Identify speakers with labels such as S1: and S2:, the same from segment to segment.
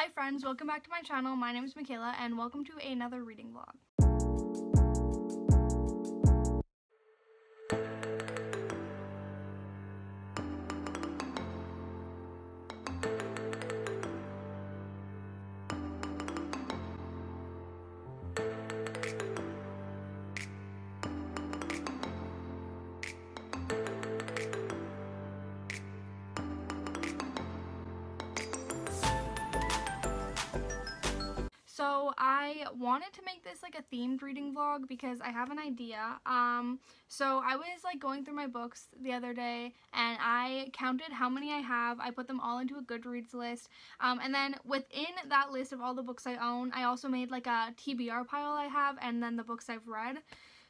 S1: Hi friends, welcome back to my channel. My name is Michaela and welcome to another reading vlog. So I wanted to make this like a themed reading vlog because I have an idea. So I was like going through my books the other day and I counted how many I have. I put them all into a Goodreads list. And then within that list of all the books I own, I also made like a TBR pile I have and then the books I've read.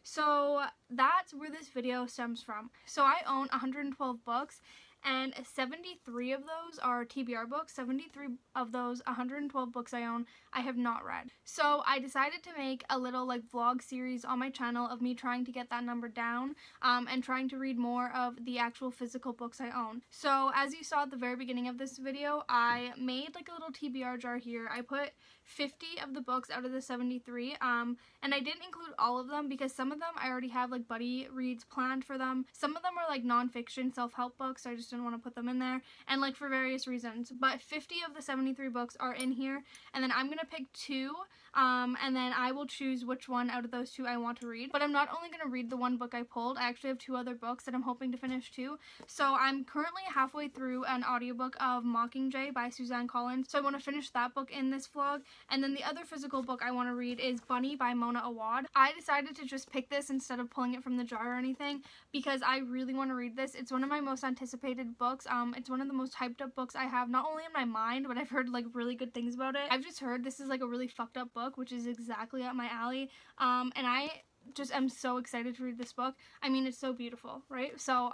S1: So that's where this video stems from. So I own 112 books. And 73 of those are TBR books. 73 of those 112 books I own, I have not read. So I decided to make a little like vlog series on my channel of me trying to get that number down and trying to read more of the actual physical books I own. So as you saw at the very beginning of this video, I made like a little TBR jar here. I put 50 of the books out of the 73 and I didn't include all of them because some of them I already have like buddy reads planned for them. Some of them are like non-fiction self-help books, so I just didn't want to put them in there, and like for various reasons. But 50 of the 73 books are in here, and then I'm gonna pick two and then I will choose which one out of those two I want to read. But I'm not only gonna read the one book I pulled, I actually have two other books that I'm hoping to finish too. So I'm currently halfway through an audiobook of Mockingjay by Suzanne Collins, so I want to finish that book in this vlog. And then the other physical book I want to read is Bunny by Mona Awad. I decided to just pick this instead of pulling it from the jar or anything because I really want to read this. It's one of my most anticipated books. It's one of the most hyped up books I have, not only in my mind, but I've heard like really good things about it. I've just heard this is like a really fucked up book, which is exactly up my alley. And I just am so excited to read this book. I mean, it's so beautiful, right? So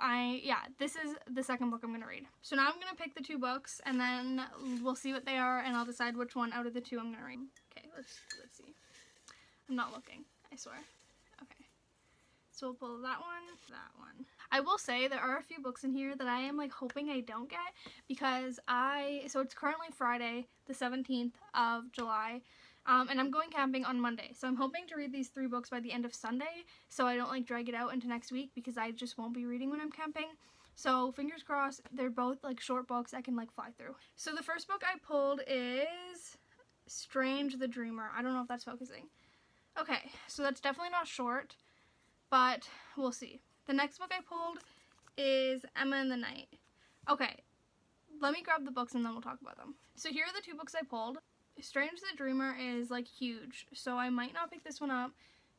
S1: this is the second book I'm gonna read. So now I'm gonna pick the two books and then we'll see what they are and I'll decide which one out of the two I'm gonna read. Okay, let's see. I'm not looking, I swear. Okay. So we'll pull that one. I will say there are a few books in here that I am like hoping I don't get because so it's currently Friday, the 17th of July. And I'm going camping on Monday, so I'm hoping to read these 3 books by the end of Sunday so I don't like drag it out into next week because I just won't be reading when I'm camping. So fingers crossed, they're both like short books I can like fly through. So the first book I pulled is Strange the Dreamer. I don't know if that's focusing. Okay, so that's definitely not short, but we'll see. The next book I pulled is Emma and the Night. Okay, let me grab the books and then we'll talk about them. So here are the 2 books I pulled. Strange the Dreamer is like huge, so I might not pick this one up.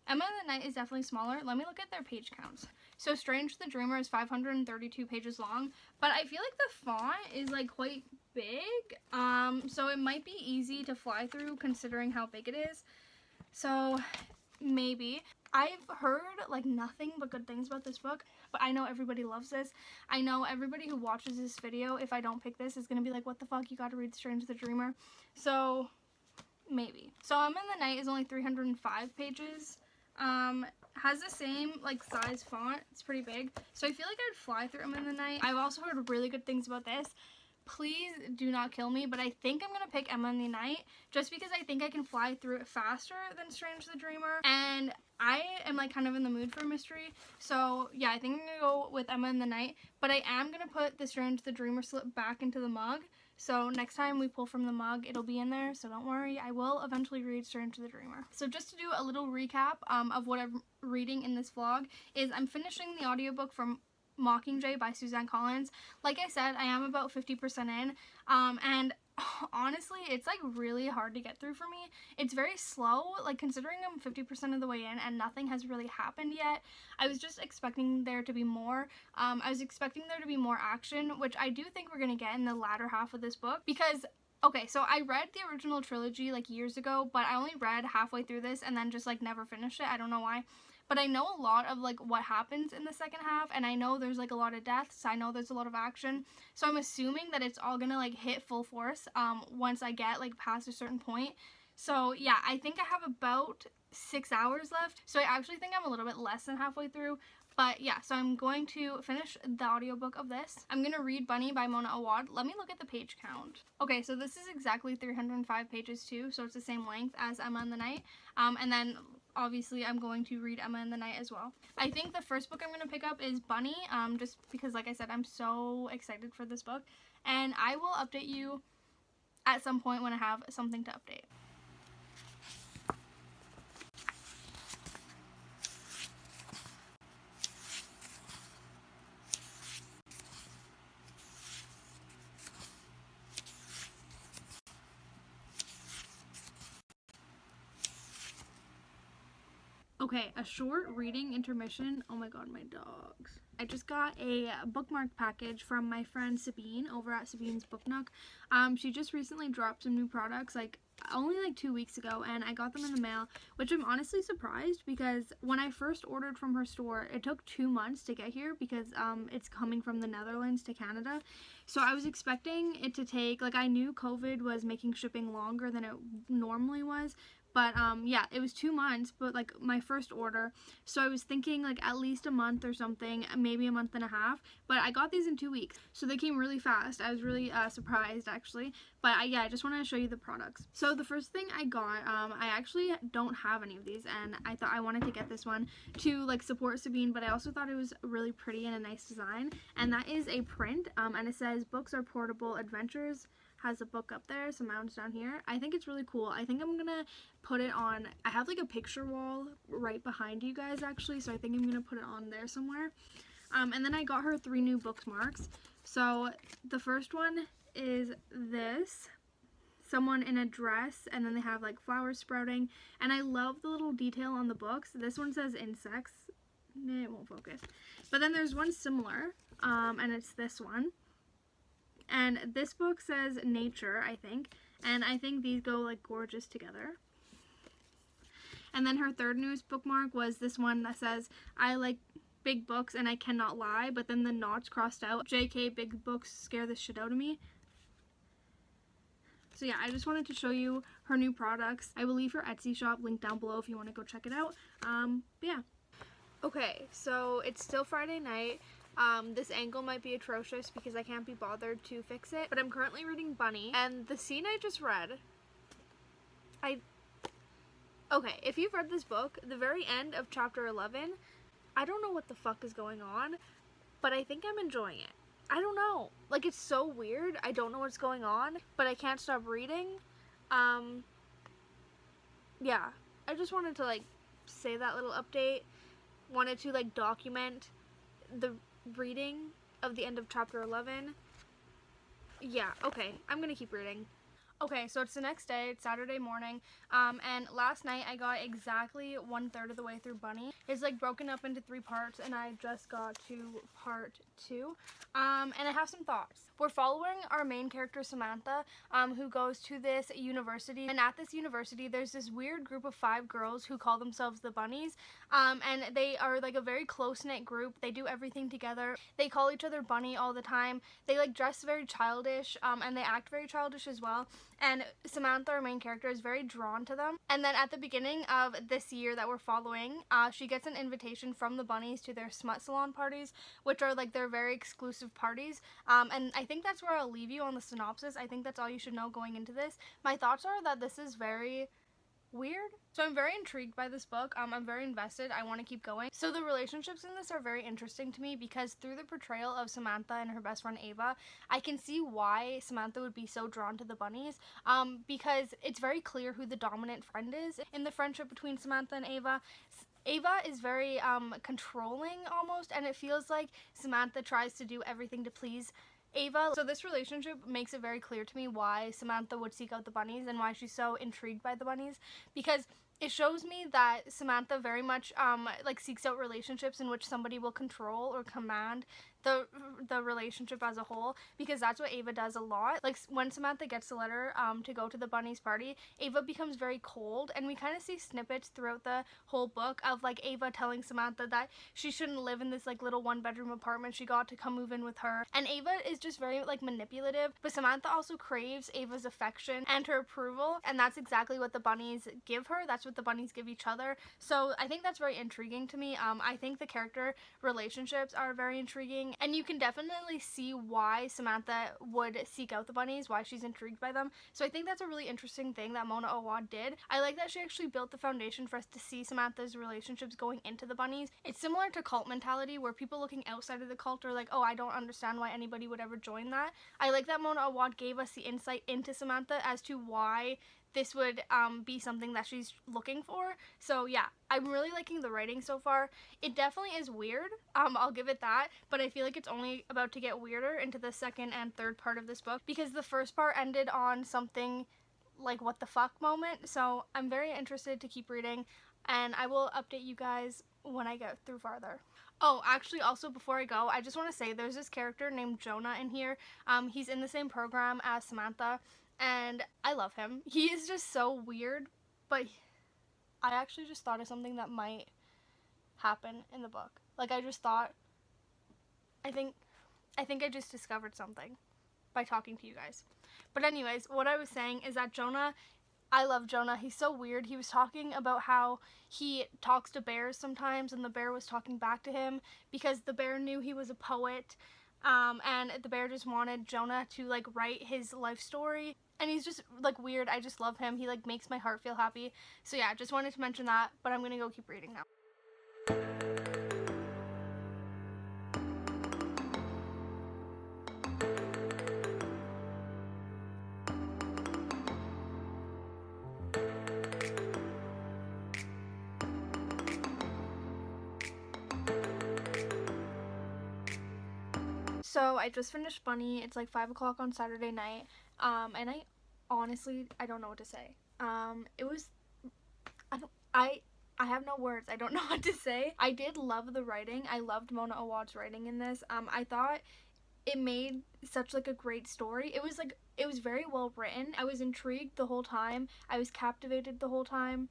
S1: Emma and the Night is definitely smaller. Let me look at their page counts. So Strange the Dreamer is 532 pages long, but I feel like the font is like quite big, so it might be easy to fly through considering how big it is. So maybe. I've heard like nothing but good things about this book, but I know everybody loves this. I know everybody who watches this video, if I don't pick this, is gonna be like, what the fuck, you gotta read Strange the Dreamer. So maybe. So Emma and the Night is only 305 pages. Has the same like size font. It's pretty big. So I feel like I'd fly through Emma and the Night. I've also heard really good things about this. Please do not kill me, but I think I'm gonna pick Emma and the Night just because I think I can fly through it faster than Strange the Dreamer, and I am like kind of in the mood for a mystery. So yeah, I think I'm gonna go with Emma and the Night, but I am gonna put the Strange the Dreamer slip back into the mug. So next time we pull from the mug, it'll be in there, so don't worry. I will eventually read Strange the Dreamer. So just to do a little recap of what I'm reading in this vlog is I'm finishing the audiobook from Mockingjay by Suzanne Collins. Like I said, I am about 50% in, and honestly, it's like really hard to get through for me. It's very slow, like considering I'm 50% of the way in and nothing has really happened yet. I was just expecting there to be more. I was expecting there to be more action, which I do think we're gonna get in the latter half of this book because okay, so I read the original trilogy like years ago, but I only read halfway through this and then just like never finished it. I don't know why. But I know a lot of like what happens in the second half, and I know there's like a lot of deaths. I know there's a lot of action. So I'm assuming that it's all gonna like hit full force once I get like past a certain point. So yeah, I think I have about 6 hours left. So I actually think I'm a little bit less than halfway through. But yeah, so I'm going to finish the audiobook of this. I'm going to read Bunny by Mona Awad. Let me look at the page count. Okay, so this is exactly 305 pages too, so it's the same length as Emma and the Night. And then obviously I'm going to read Emma and the Night as well. I think the first book I'm going to pick up is Bunny, just because like I said, I'm so excited for this book. And I will update you at some point when I have something to update. Okay, a short reading intermission. Oh my god, my dogs. I just got a bookmark package from my friend Sabine over at Sabine's Book Nook. She just recently dropped some new products, only 2 weeks ago, and I got them in the mail, which I'm honestly surprised because when I first ordered from her store, it took 2 months to get here because it's coming from the Netherlands to Canada. So I was expecting it to take, I knew COVID was making shipping longer than it normally was. But yeah, it was 2 months, but my first order. So I was thinking at least a month or something, maybe a month and a half. But I got these in 2 weeks. So they came really fast. I was really surprised actually. But yeah, I just wanted to show you the products. So the first thing I got, I actually don't have any of these, and I thought I wanted to get this one to support Sabine, but I also thought it was really pretty and a nice design. And that is a print, and it says books are portable adventures. Has a book up there, some mountains down here. I think it's really cool. I think I'm gonna put it on, I have a picture wall right behind you guys actually, so I think I'm gonna put it on there somewhere. And then I got her 3 new bookmarks. So the first one is this, someone in a dress, and then they have flowers sprouting, and I love the little detail on the books. This one says insects. It won't focus. But then there's one similar, and it's this one. And this book says nature, I think. And I think these go gorgeous together. And then her third newest bookmark was this one that says, I like big books and I cannot lie. But then the knots crossed out. JK, big books scare the shit out of me. So yeah, I just wanted to show you her new products. I will leave her Etsy shop linked down below if you want to go check it out. But yeah. Okay, so it's still Friday night. This angle might be atrocious because I can't be bothered to fix it, but I'm currently reading Bunny, and the scene I just read, okay, if you've read this book, the very end of chapter 11, I don't know what the fuck is going on, but I think I'm enjoying it. I don't know, it's so weird. I don't know what's going on, but I can't stop reading. Yeah, I just wanted to say that little update, wanted to document the reading of the end of chapter 11. Yeah, okay, I'm gonna keep reading. Okay, so it's the next day, it's Saturday morning, and last night I got exactly 1/3 of the way through Bunny. It's broken up into 3 parts, and I just got to part 2, and I have some thoughts. We're following our main character Samantha, who goes to this university, and at this university there's this weird group of 5 girls who call themselves the Bunnies, and they are a very close-knit group. They do everything together. They call each other Bunny all the time. They dress very childish, and they act very childish as well. And Samantha, our main character, is very drawn to them. And then at the beginning of this year that we're following, she gets an invitation from the Bunnies to their smut salon parties, which are their very exclusive parties. And I think that's where I'll leave you on the synopsis. I think that's all you should know going into this. My thoughts are that this is very weird. So I'm very intrigued by this book. I'm very invested. I want to keep going. So the relationships in this are very interesting to me because through the portrayal of Samantha and her best friend Ava, I can see why Samantha would be so drawn to the Bunnies, because it's very clear who the dominant friend is in the friendship between Samantha and Ava. Ava is very controlling almost, and it feels like Samantha tries to do everything to please Ava. So this relationship makes it very clear to me why Samantha would seek out the Bunnies and why she's so intrigued by the Bunnies, because it shows me that Samantha very much seeks out relationships in which somebody will control or command the relationship as a whole, because that's what Ava does a lot. Like when Samantha gets the letter to go to the bunnies party, Ava becomes very cold, and we kind of see snippets throughout the whole book of like Ava telling Samantha that she shouldn't live in this like little 1-bedroom apartment, she got to come move in with her. And Ava is just very like manipulative, but Samantha also craves Ava's affection and her approval, and that's exactly what the bunnies give her. That's what the bunnies give each other. So I think that's very intriguing to me. I think the character relationships are very intriguing, and you can definitely see why Samantha would seek out the bunnies, why she's intrigued by them. So I think that's a really interesting thing that Mona Awad did. I like that she actually built the foundation for us to see Samantha's relationships going into the bunnies. It's similar to cult mentality, where people looking outside of the cult are like, oh, I don't understand why anybody would ever join that. I like that Mona Awad gave us the insight into Samantha as to why this would be something that she's looking for. So yeah, I'm really liking the writing so far. It definitely is weird, I'll give it that, but I feel like it's only about to get weirder into the second and third part of this book, because the first part ended on something like what the fuck moment. So I'm very interested to keep reading, and I will update you guys when I get through farther. Oh, actually, also before I go, I just want to say there's this character named Jonah in here. He's in the same program as Samantha, and I love him. He is just so weird, but I actually just thought of something that might happen in the book. Like, I just thought, I think I just discovered something by talking to you guys. But anyways, what I was saying is that Jonah, I love Jonah. He's so weird. He was talking about how he talks to bears sometimes, and the bear was talking back to him because the bear knew he was a poet, and the bear just wanted Jonah to like write his life story. And he's just like weird. I just love him. He like makes my heart feel happy. So yeah, just wanted to mention that, but I'm gonna go keep reading now. So I just finished Bunny. It's like 5 o'clock on Saturday night, and I honestly, I don't know what to say. It was, I have no words. I don't know what to say. I did love the writing. I loved Mona Awad's writing in this. I thought it made such like a great story. It was very well written. I was intrigued the whole time. I was captivated the whole time.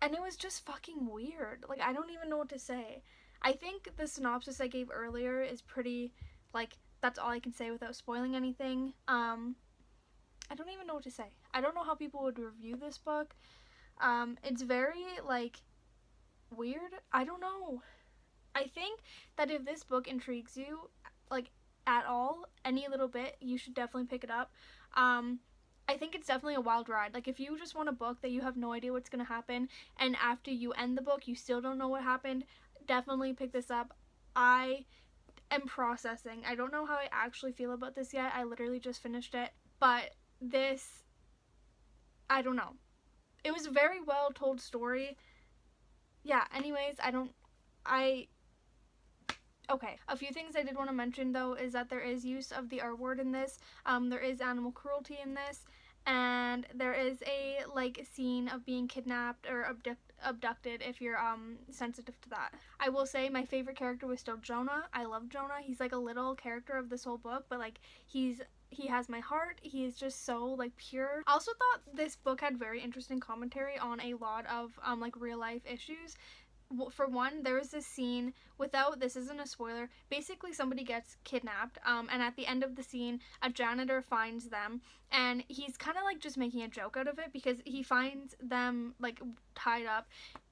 S1: And it was just fucking weird. Like, I don't even know what to say. I think the synopsis I gave earlier is pretty, like, that's all I can say without spoiling anything. I don't even know what to say. I don't know how people would review this book. It's very, like, weird. I don't know. I think that if this book intrigues you, like, at all, any little bit, you should definitely pick it up. I think it's definitely a wild ride. Like, if you just want a book that you have no idea what's going to happen, and after you end the book, you still don't know what happened, definitely pick this up. I am processing. I don't know how I actually feel about this yet. I literally just finished it. But this, I don't know. It was a very well told story. Yeah, anyways, okay, a few things I did want to mention though is that there is use of the R word in this. There is animal cruelty in this, and there is a like scene of being kidnapped or abducted if you're sensitive to that. I will say my favorite character was still Jonah. I love Jonah. He's like a little character of this whole book, but like he has my heart. He is just so like pure. I also thought this book had very interesting commentary on a lot of like real life issues. For one, there was this scene, this isn't a spoiler, basically somebody gets kidnapped, and at the end of the scene, a janitor finds them, and he's kind of like just making a joke out of it, because he finds them like tied up,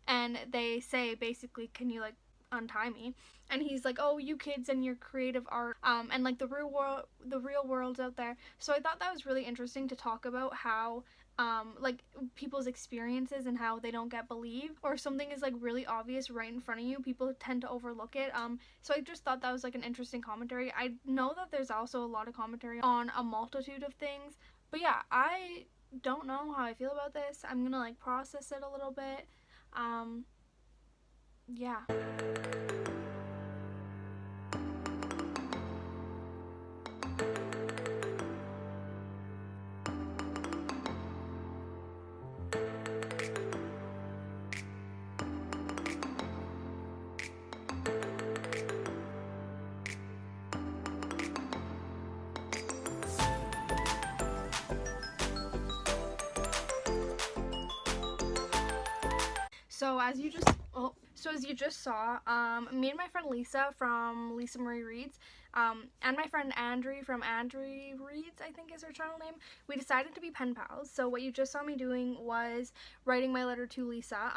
S1: and they say basically, can you like untie me? And he's like, oh, you kids and your creative art, and like the real world's out there. So I thought that was really interesting to talk about how like people's experiences and how they don't get believed, or something is like really obvious right in front of you, people tend to overlook it. So I just thought that was like an interesting commentary. I know that there's also a lot of commentary on a multitude of things, but yeah, I don't know how I feel about this. I'm gonna like process it a little bit. Yeah. So as you just saw, me and my friend Lisa from Lisa Marie Reads, and my friend Andrea from Andrea Reads, I think is her channel name, we decided to be pen pals. So what you just saw me doing was writing my letter to Lisa,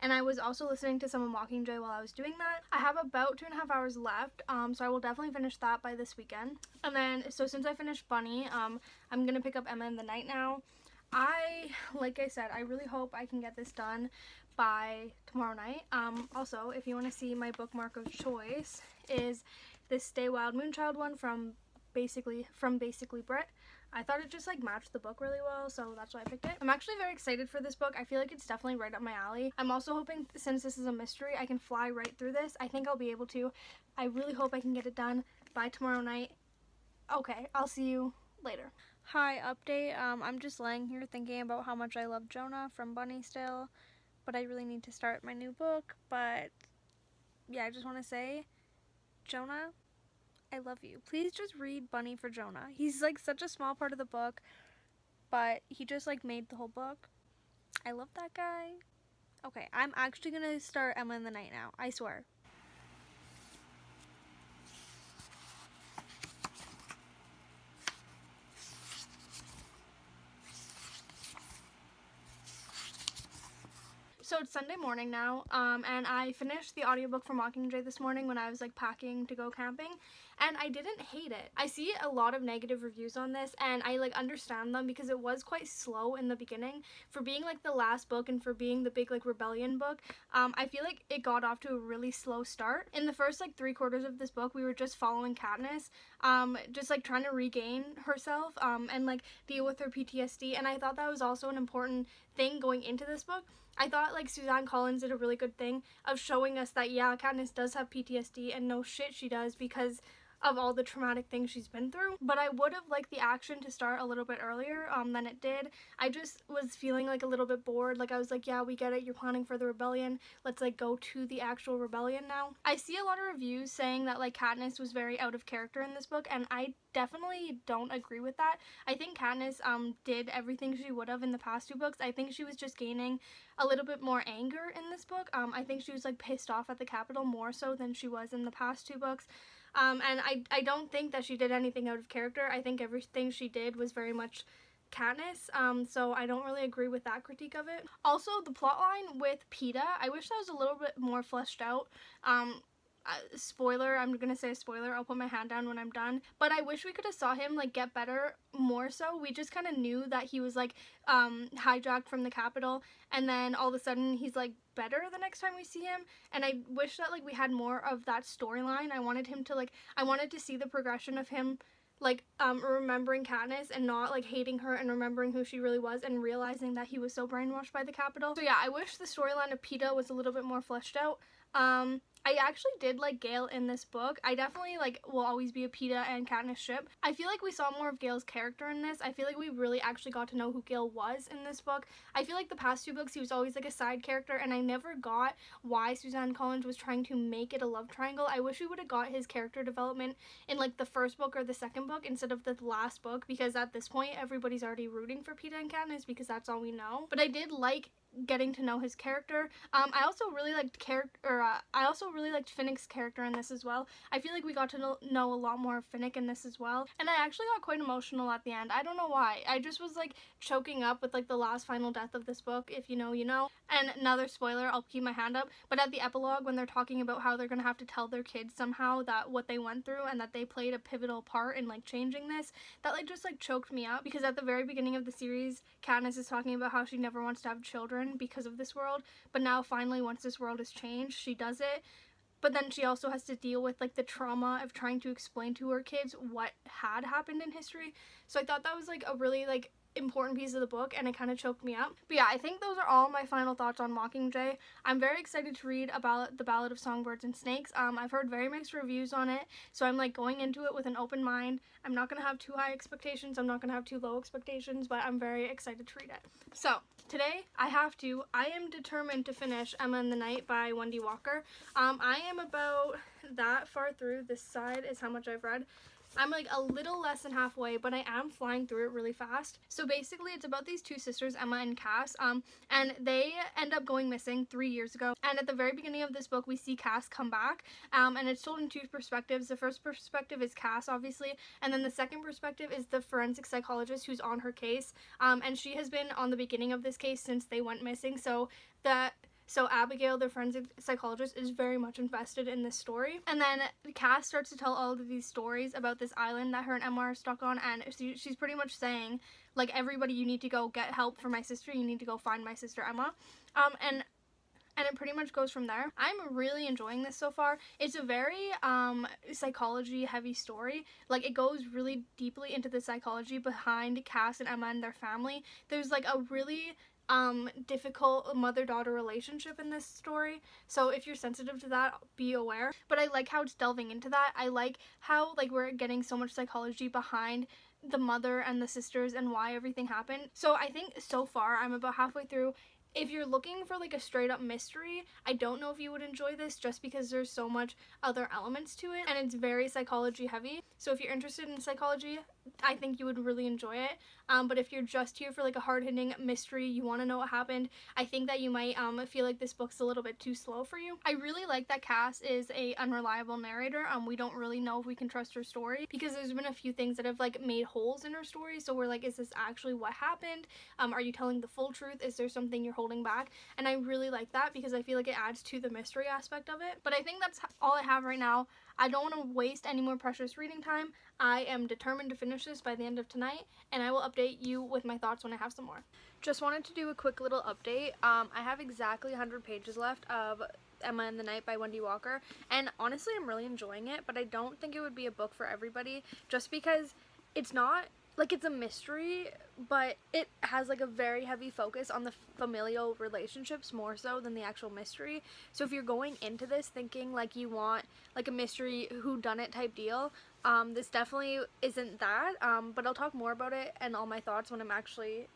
S1: and I was also listening to some of Mockingjay while I was doing that. I have about 2.5 hours left, so I will definitely finish that by this weekend. And then, so since I finished Bunny, I'm gonna pick up Emma in the Night now. Like I said, I really hope I can get this done by tomorrow night. Also, if you want to see my bookmark of choice, is this Stay Wild Moonchild one from Basically Brit. I thought it just like matched the book really well, so that's why I picked it. I'm actually very excited for this book. I feel like it's definitely right up my alley. I'm also hoping, since this is a mystery, I can fly right through this. I think I'll be able to. I really hope I can get it done by tomorrow night. Okay, I'll see you later. Hi, update. I'm just laying here thinking about how much I love Jonah from Bunny still, but I really need to start my new book. But yeah, I just want to say, Jonah, I love you. Please just read Bunny for Jonah. He's like such a small part of the book, but he just like made the whole book. I love that guy. Okay, I'm actually gonna start Emma in the Night now, I swear. So it's Sunday morning now, and I finished the audiobook for Mockingjay this morning when I was like packing to go camping, and I didn't hate it. I see a lot of negative reviews on this, and I like understand them because it was quite slow in the beginning. For being like the last book and for being the big like rebellion book, I feel like it got off to a really slow start. In the first like 3/4 of this book, we were just following Katniss, just like trying to regain herself, and like deal with her PTSD, and I thought that was also an important thing going into this book. I thought like Suzanne Collins did a really good thing of showing us that yeah, Katniss does have PTSD, and no shit she does, because of all the traumatic things she's been through. But I would have liked the action to start a little bit earlier than it did. I just was feeling like a little bit bored. Like I was like, yeah, we get it, you're planning for the rebellion, let's like go to the actual rebellion now. I see a lot of reviews saying that like Katniss was very out of character in this book, and I definitely don't agree with that. I think Katniss did everything she would have in the past 2 books. I think she was just gaining a little bit more anger in this book. I think she was like pissed off at the Capitol more so than she was in the past 2 books. And I don't think that she did anything out of character. I think everything she did was very much Katniss, so I don't really agree with that critique of it. Also, the plotline with Peeta, I wish that was a little bit more fleshed out. Spoiler, I'm gonna say a spoiler, I'll put my hand down when I'm done, but I wish we could have saw him like get better more so. We just kind of knew that he was like hijacked from the Capitol, and then all of a sudden he's like better the next time we see him, and I wish that like we had more of that storyline. I wanted him to like, I wanted to see the progression of him like remembering Katniss and not like hating her, and remembering who she really was and realizing that he was so brainwashed by the Capitol. So yeah, I wish the storyline of Peeta was a little bit more fleshed out. I actually did like Gale in this book. I definitely like will always be a Peeta and Katniss ship. I feel like we saw more of Gale's character in this. I feel like we really actually got to know who Gale was in this book. I feel like the past 2 books he was always like a side character, and I never got why Suzanne Collins was trying to make it a love triangle. I wish we would have got his character development in like the first book or the second book instead of the last book, because at this point everybody's already rooting for Peeta and Katniss because that's all we know. But I did like getting to know his character. I also really liked Finnick's character in this as well. I feel like we got to know a lot more of Finnick in this as well, and I actually got quite emotional at the end. I don't know why. I just was like choking up with like the last final death of this book. If you know, you know. And another spoiler, I'll keep my hand up, but at the epilogue when they're talking about how they're gonna have to tell their kids somehow that what they went through and that they played a pivotal part in like changing this, that like just like choked me up, because at the very beginning of the series Katniss is talking about how she never wants to have children because of this world, but now finally once this world has changed she does it. But then she also has to deal with like the trauma of trying to explain to her kids what had happened in history. So I thought that was like a really like important piece of the book, and it kind of choked me up. But yeah, I think those are all my final thoughts on Mockingjay. I'm very excited to read about the Ballad of Songbirds and Snakes. I've heard very mixed reviews on it, so I'm like going into it with an open mind. I'm not gonna have too high expectations, I'm not gonna have too low expectations, but I'm very excited to read it. So today I am determined to finish Emma in the Night by Wendy Walker. I am about that far through. This side is how much I've read. I'm like a little less than halfway, but I am flying through it really fast. So basically it's about these two sisters, Emma and Cass, and they end up going missing 3 years ago. And at the very beginning of this book, we see Cass come back, and it's told in two perspectives. The first perspective is Cass, obviously, and then the second perspective is the forensic psychologist who's on her case, and she has been on the beginning of this case since they went missing. So Abigail, the forensic psychologist, is very much invested in this story. And then Cass starts to tell all of these stories about this island that her and Emma are stuck on, and she's pretty much saying, like, everybody, you need to go get help for my sister, you need to go find my sister Emma. And it pretty much goes from there. I'm really enjoying this so far. It's a very psychology heavy story. Like, it goes really deeply into the psychology behind Cass and Emma and their family. There's like a really difficult mother-daughter relationship in this story, so if you're sensitive to that, be aware. But I like how it's delving into that. I like how, like, we're getting so much psychology behind the mother and the sisters and why everything happened. So I think so far I'm about halfway through. If you're looking for like a straight up mystery, I don't know if you would enjoy this, just because there's so much other elements to it and it's very psychology heavy. So if you're interested in psychology, I think you would really enjoy it. But if you're just here for like a hard-hitting mystery, you want to know what happened, I think that you might feel like this book's a little bit too slow for you. I really like that Cass is a unreliable narrator. We don't really know if we can trust her story, because there's been a few things that have like made holes in her story, so we're like, is this actually what happened? Are you telling the full truth? Is there something you're holding back? And I really like that, because I feel like it adds to the mystery aspect of it. But I think that's all I have right now. I don't want to waste any more precious reading time. I am determined to finish this by the end of tonight, and I will update you with my thoughts when I have some more. Just wanted to do a quick little update. I have exactly 100 pages left of Emma in the Night by Wendy Walker, and honestly I'm really enjoying it, but I don't think it would be a book for everybody, just because it's not like, it's a mystery, but it has like a very heavy focus on the familial relationships more so than the actual mystery. So if you're going into this thinking like you want like a mystery whodunit type deal, this definitely isn't that. But I'll talk more about it and all my thoughts when I'm actually...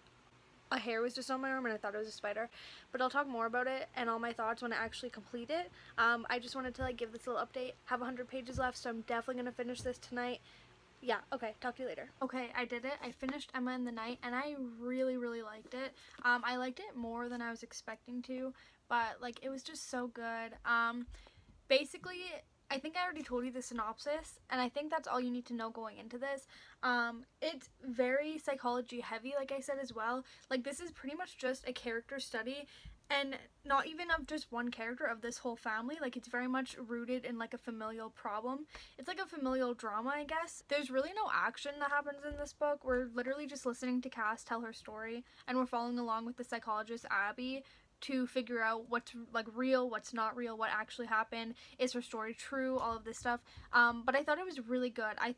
S1: A hair was just on my arm and I thought it was a spider, but I'll talk more about it and all my thoughts when I actually complete it. I just wanted to like give this little update. Have 100 pages left, so I'm definitely gonna finish this tonight. Yeah, okay, talk to you later. Okay, I did it. I finished Emma in the Night, and I really, really liked it. I liked it more than I was expecting to, but, like, it was just so good. Basically, I think I already told you the synopsis, and I think that's all you need to know going into this. It's very psychology heavy, like I said as well. Like, this is pretty much just a character study, and not even of just one character, of this whole family. Like, it's very much rooted in like a familial problem. It's like a familial drama, I guess. There's really no action that happens in this book. We're literally just listening to Cass tell her story, and we're following along with the psychologist Abby to figure out what's like real, what's not real, what actually happened, is her story true, all of this stuff. But I thought it was really good. I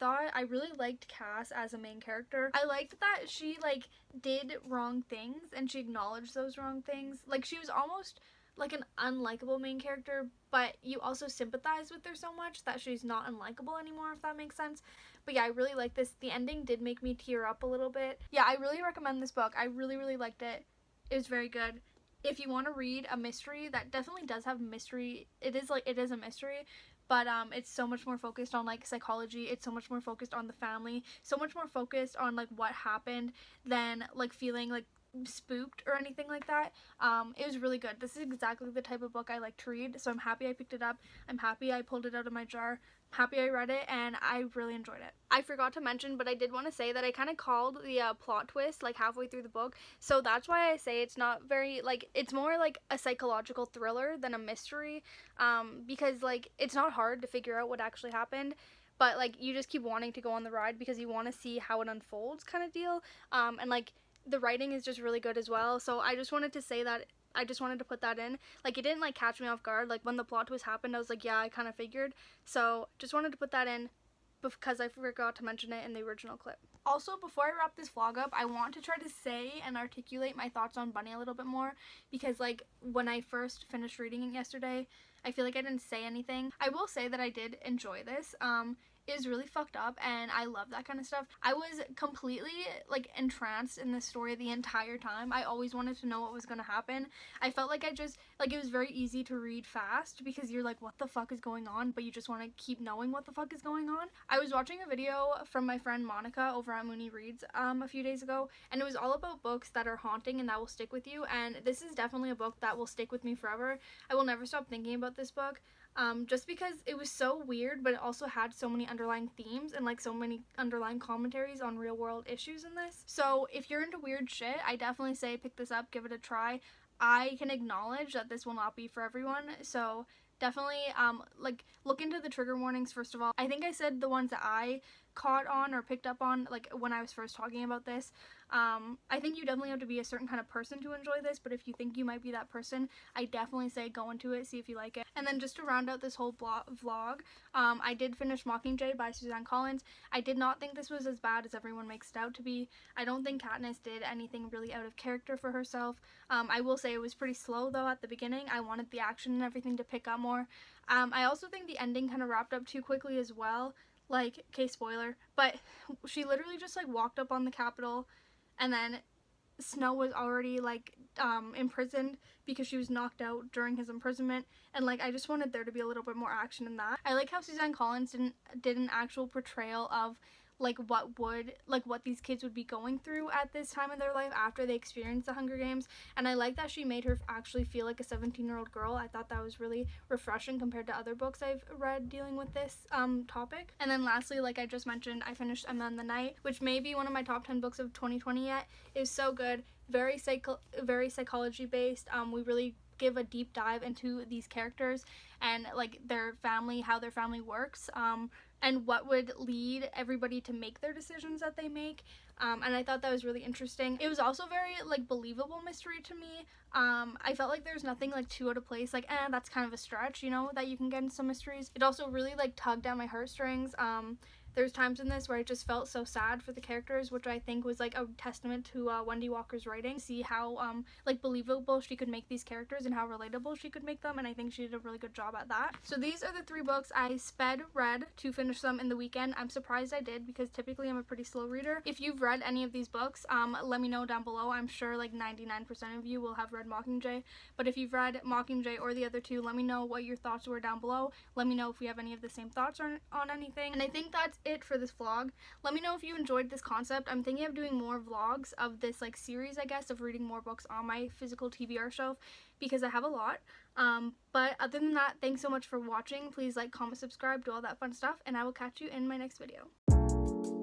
S1: really liked Cass as a main character. I liked that she like did wrong things and she acknowledged those wrong things. Like, she was almost like an unlikable main character, but you also sympathize with her so much that she's not unlikable anymore, if that makes sense. But yeah, I really like this. The ending did make me tear up a little bit. Yeah, I really recommend this book. I really, really liked it. It was very good. If you want to read a mystery that definitely does have mystery, it is a mystery, but it's so much more focused on like psychology. It's so much more focused on the family, so much more focused on like what happened than like feeling like spooked or anything like that. It was really good. This is exactly the type of book I like to read, so I'm happy I picked it up. I'm happy I pulled it out of my jar. Happy I read it, and I really enjoyed it. I forgot to mention, but I did want to say that I kind of called the plot twist like halfway through the book, so that's why I say it's not very, like, it's more like a psychological thriller than a mystery, because like it's not hard to figure out what actually happened, but like you just keep wanting to go on the ride because you want to see how it unfolds, kind of deal. And like the writing is just really good as well, so I just wanted to say that. I just wanted to put that in. Like, it didn't like catch me off guard. Like, when the plot twist happened, I was like, yeah, I kind of figured. So just wanted to put that in because I forgot to mention it in the original clip. Also, before I wrap this vlog up, I want to try to say and articulate my thoughts on Bunny a little bit more, because like when I first finished reading it yesterday, I feel like I didn't say anything. I will say that I did enjoy this. is really fucked up, and I love that kind of stuff. I was completely like entranced in this story the entire time. I always wanted to know what was going to happen. I felt like it was very easy to read fast because you're like, what the fuck is going on, but you just want to keep knowing what the fuck is going on. I was watching a video from my friend Monica over at Mooney Reads a few days ago, and it was all about books that are haunting and that will stick with you, and this is definitely a book that will stick with me forever. I will never stop thinking about this book. Just because it was so weird, but it also had so many underlying themes and like so many underlying commentaries on real world issues in this. So if you're into weird shit, I definitely say pick this up, give it a try. I can acknowledge that this will not be for everyone, so definitely like look into the trigger warnings first of all. I think I said the ones that I caught on or picked up on like when I was first talking about this. I think you definitely have to be a certain kind of person to enjoy this, but if you think you might be that person, I definitely say go into it, see if you like it. And then just to round out this whole vlog, I did finish Mockingjay by Suzanne Collins. I did not think this was as bad as everyone makes it out to be. I don't think Katniss did anything really out of character for herself. I will say it was pretty slow though at the beginning. I wanted the action and everything to pick up more. I also think the ending kind of wrapped up too quickly as well. Like, okay, spoiler, but she literally just like walked up on the Capitol, and then Snow was already like imprisoned because she was knocked out during his imprisonment, and like I just wanted there to be a little bit more action in that. I like how Suzanne Collins did an actual portrayal of like what these kids would be going through at this time in their life after they experienced the Hunger Games, and I like that she made her actually feel like a 17-year-old girl. I thought that was really refreshing compared to other books I've read dealing with this topic. And then lastly, like I just mentioned, I finished Emma and the Night, which may be one of my top 10 books of 2020 yet. It is so good, very psychology based. We really give a deep dive into these characters and like their family, how their family works, and what would lead everybody to make their decisions that they make. And I thought that was really interesting. It was also very like believable mystery to me. I felt like there's nothing like too out of place, like that's kind of a stretch, you know, that you can get in some mysteries. It also really like tugged at my heartstrings. There's times in this where I just felt so sad for the characters, which I think was like a testament to Wendy Walker's writing. See how like believable she could make these characters and how relatable she could make them, and I think she did a really good job at that. So these are the 3 books I sped read to finish them in the weekend. I'm surprised I did because typically I'm a pretty slow reader. If you've read any of these books, let me know down below. I'm sure like 99% of you will have read Mockingjay, but if you've read Mockingjay or the other 2, let me know what your thoughts were down below. Let me know if we have any of the same thoughts on anything. And I think that's it for this vlog. Let me know if you enjoyed this concept. I'm thinking of doing more vlogs of this like series, I guess, of reading more books on my physical TBR shelf because I have a lot. But other than that, thanks so much for watching. Please like, comment, subscribe, do all that fun stuff, and I will catch you in my next video.